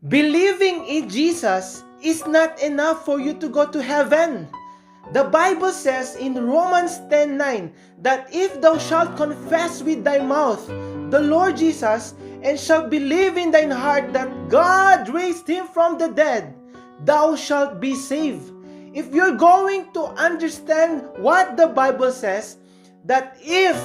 Believing in Jesus is not enough for you to go to heaven. The Bible says in Romans 10:9 that if thou shalt confess with thy mouth the Lord Jesus and shalt believe in thine heart that God raised him from the dead, thou shalt be saved. If you're going to understand what the Bible says, that if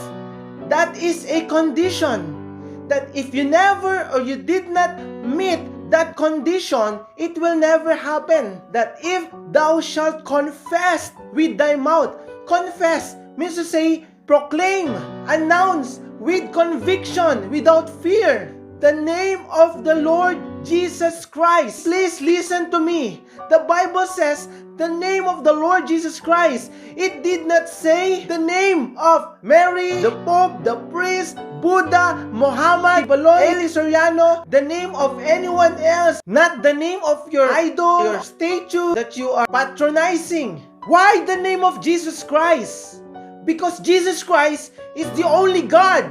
that is a condition, that if you never or you did not meet that condition, it will never happen. That if thou shalt confess with thy mouth, confess means to say, proclaim, announce with conviction, without fear, the name of the Lord Jesus Christ. Please listen to me. The Bible says the name of the Lord Jesus Christ. It did not say the name of Mary, the Pope, the priest, Buddha, Muhammad, Baloy, Eli Soriano, the name of anyone else, not the name of your idol, your statue that you are patronizing. Why the name of Jesus Christ? Because Jesus Christ is the only God.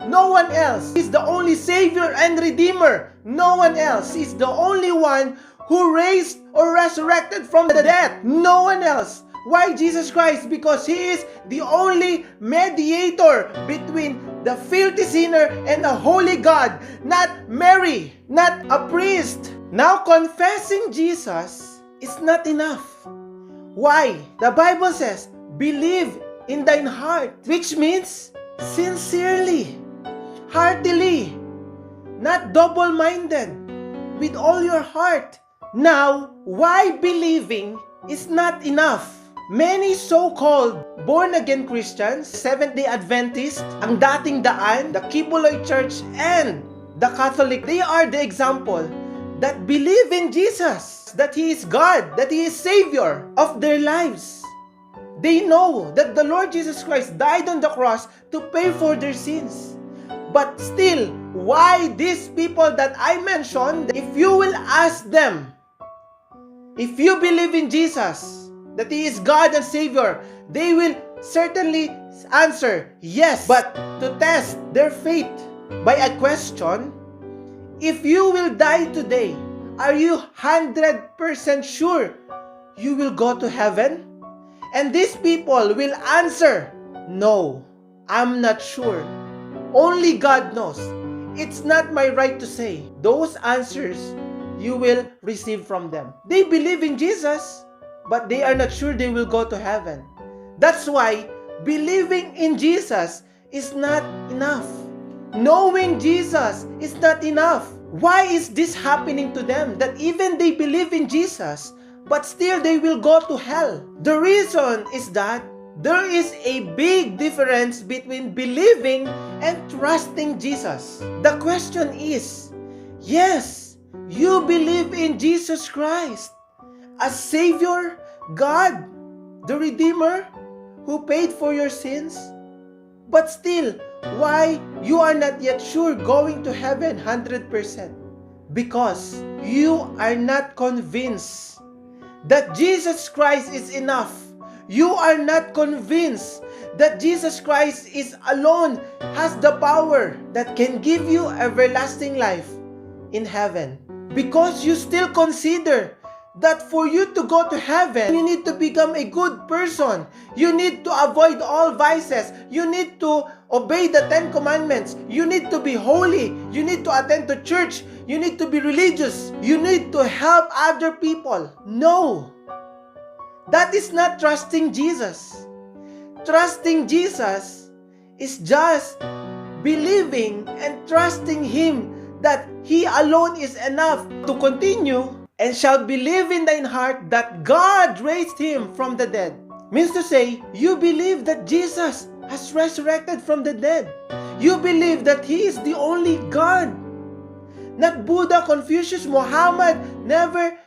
No one else. He's the only Savior and Redeemer. No one else. He's the only one who raised or resurrected from the dead. No one else. Why Jesus Christ? Because He is the only mediator between the filthy sinner and the holy God. Not Mary, not a priest. Now, confessing Jesus is not enough. Why? The Bible says, believe in thine heart, which means sincerely, heartily, not double-minded, with all your heart. Now, why believing is not enough? Many so-called born-again Christians, Seventh-day Adventists, ang dating daan, the Kibuloy Church, and the Catholic, they are the example that believe in Jesus, that He is God, that He is Savior of their lives. They know that the Lord Jesus Christ died on the cross to pay for their sins. But still, why these people that I mentioned, if you will ask them, if you believe in Jesus, that He is God and Savior, they will certainly answer yes. But to test their faith by a question, if you will die today, are you 100% sure you will go to heaven? And these people will answer, no, I'm not sure. Only God knows. It's not my right to say. Those answers you will receive from them. They believe in Jesus, but they are not sure they will go to heaven. That's why believing in Jesus is not enough. Knowing Jesus is not enough. Why is this happening to them? That even they believe in Jesus, but still they will go to hell. The reason is that there is a big difference between believing and trusting Jesus. The question is, yes, you believe in Jesus Christ as Savior, God, the Redeemer, who paid for your sins, but still, why you are not yet sure going to heaven 100%? Because you are not convinced that Jesus Christ is enough. You are not convinced that Jesus Christ is alone has the power that can give you everlasting life in heaven. Because you still consider that for you to go to heaven, you need to become a good person. You need to avoid all vices. You need to obey the 10 commandments. You need to be holy. You need to attend to church. You need to be religious. You need to help other people. No. That is not trusting Jesus. Trusting Jesus is just believing and trusting Him that He alone is enough to continue, and shall believe in thine heart that God raised Him from the dead. Means to say, you believe that Jesus has resurrected from the dead. You believe that He is the only God. Not Buddha, Confucius, Muhammad, never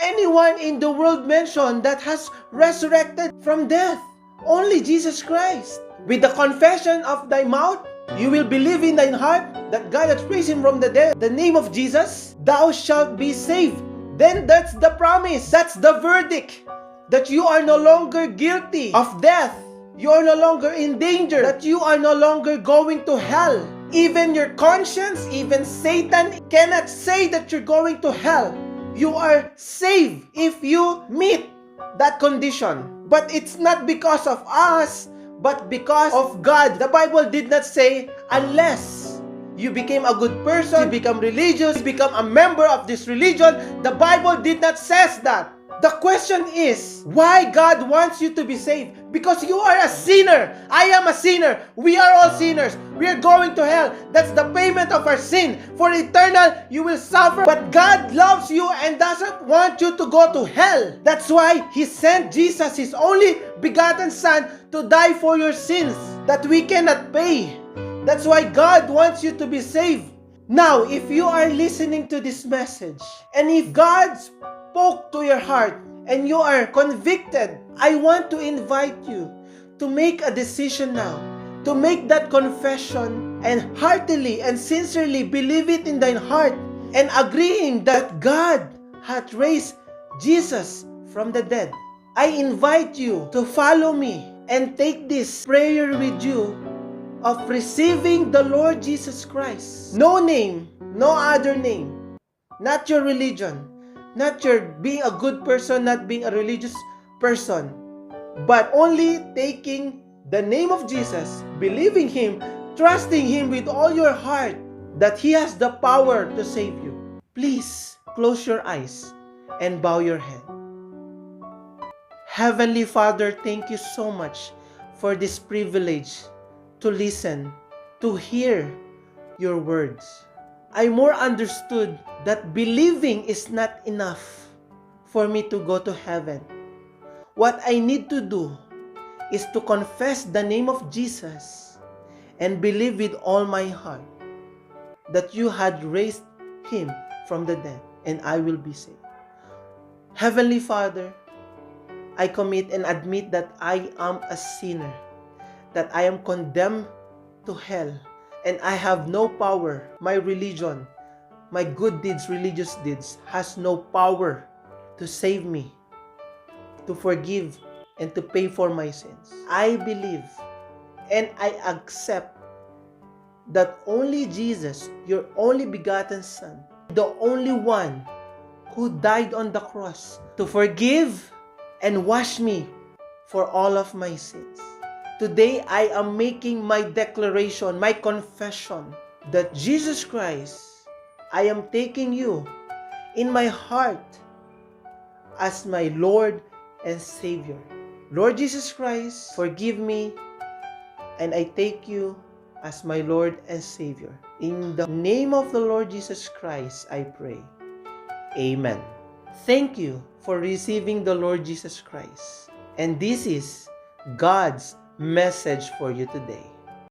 anyone in the world mentioned that has resurrected from death. Only Jesus Christ. With the confession of thy mouth, you will believe in thine heart that God has raised Him from the dead. The name of Jesus, thou shalt be saved. Then that's the promise. That's the verdict. That you are no longer guilty of death. You are no longer in danger. That you are no longer going to hell. Even your conscience, even Satan cannot say that you're going to hell. You are saved if you meet that condition. But it's not because of us, but because of God. The Bible did not say unless you became a good person, you become religious, you become a member of this religion. The Bible did not say that. The question is, why God wants you to be saved? Because you are a sinner. I am a sinner. We are all sinners. We are going to hell. That's the payment of our sin. For eternal, you will suffer. But God loves you and doesn't want you to go to hell. That's why He sent Jesus, His only begotten Son, to die for your sins that we cannot pay. That's why God wants you to be saved. Now, if you are listening to this message, and if God spoke to your heart, and you are convicted, I want to invite you to make a decision now, to make that confession, and heartily and sincerely believe it in thine heart, and agreeing that God hath raised Jesus from the dead. I invite you to follow me and take this prayer with you of receiving the Lord Jesus Christ. No name, no other name, not your religion, not your being a good person, not being a religious person, but only taking the name of Jesus, believing Him, trusting Him with all your heart that He has the power to save you. Please close your eyes and bow your head. Heavenly Father, thank you so much for this privilege to listen, to hear your words. I more understood that believing is not enough for me to go to heaven. What I need to do is to confess the name of Jesus and believe with all my heart that you had raised Him from the dead and I will be saved. Heavenly Father, I commit and admit that I am a sinner, that I am condemned to hell, and I have no power. My religion, my good deeds, religious deeds, has no power to save me, to forgive, and to pay for my sins. I believe and I accept that only Jesus, your only begotten Son, the only one who died on the cross to forgive and wash me for all of my sins. Today, I am making my declaration, my confession, that Jesus Christ, I am taking you in my heart as my Lord and Savior. Lord Jesus Christ, forgive me, and I take you as my Lord and Savior. In the name of the Lord Jesus Christ, I pray. Amen. Thank you for receiving the Lord Jesus Christ. And this is God's message for you today.